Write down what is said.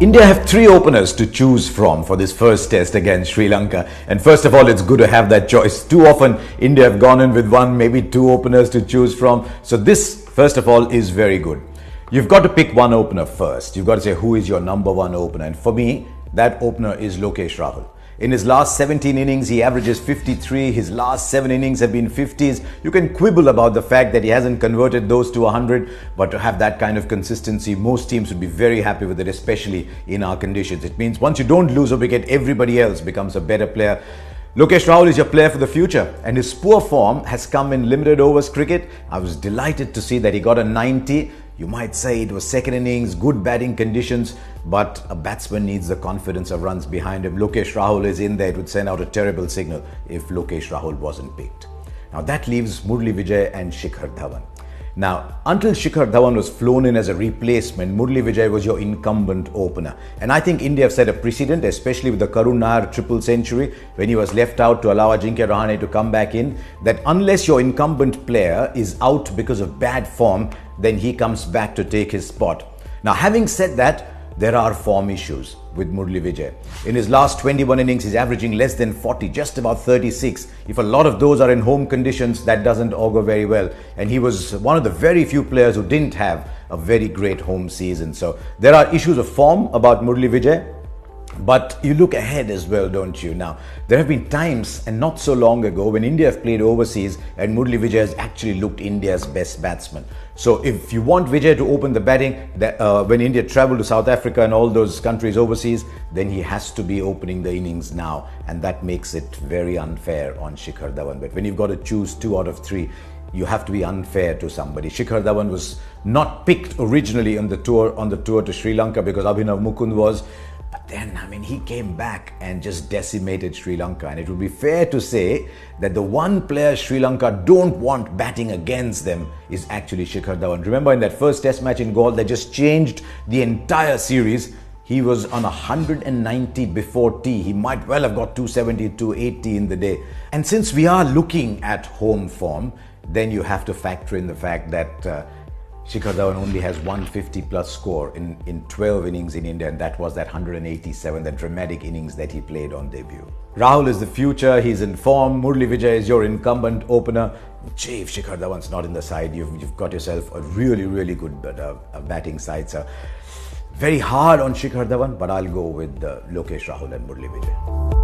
India have three openers to choose from for this first test against Sri Lanka. And first of all, it's good to have that choice. Too often, India have gone in with one, maybe two openers to choose from. So this, first of all, is very good. You've got to pick one opener first. You've got to say who is your number one opener. And for me, that opener is Lokesh Rahul. In his last 17 innings, he averages 53. His last 7 innings have been 50s. You can quibble about the fact that he hasn't converted those to 100, but to have that kind of consistency, most teams would be very happy with it, especially in our conditions. It means once you don't lose a wicket, everybody else becomes a better player. Lokesh Rahul is your player for the future, and his poor form has come in limited overs cricket. I was delighted to see that he got a 90. You might say it was second innings, good batting conditions, but a batsman needs the confidence of runs behind him. Lokesh Rahul is in there. It would send out a terrible signal if Lokesh Rahul wasn't picked. Now that leaves Murali Vijay and Shikhar Dhawan. Now, until Shikhar Dhawan was flown in as a replacement, Murali Vijay was your incumbent opener. And I think India have set a precedent, especially with the Karun Nair triple century, when he was left out to allow Ajinkya Rahane to come back in, that unless your incumbent player is out because of bad form, then he comes back to take his spot. Now, having said that, there are form issues with Murali Vijay. In his last 21 innings, he's averaging less than 40, just about 36. If a lot of those are in home conditions, that doesn't augur very well. And he was one of the very few players who didn't have a very great home season. So there are issues of form about Murali Vijay. But you look ahead as well, don't you? Now, there have been times, and not so long ago, when India have played overseas and Murali Vijay has actually looked India's best batsman. So if you want Vijay to open the batting, when India travel to South Africa and all those countries overseas, then he has to be opening the innings now. And that makes it very unfair on Shikhar Dhawan. But when you've got to choose 2 out of 3, you have to be unfair to somebody. Shikhar Dhawan was not picked originally on the tour to Sri Lanka because Abhinav Mukund was. But then, he came back and just decimated Sri Lanka. And it would be fair to say that the one player Sri Lanka don't want batting against them is actually Shikhar Dhawan. Remember in that first test match in Galle, that just changed the entire series. He was on 190 before tea. He might well have got 270, 280 in the day. And since we are looking at home form, then you have to factor in the fact that Shikhar Dhawan only has 150 plus score in 12 innings in India, and that was that 187, that dramatic innings that he played on debut. Rahul is the future, he's in form. Murali Vijay is your incumbent opener. Gee, if Shikhar Dhawan's not in the side, you've got yourself a really, really good batting side. So very hard on Shikhar Dhawan, but I'll go with Lokesh Rahul and Murali Vijay.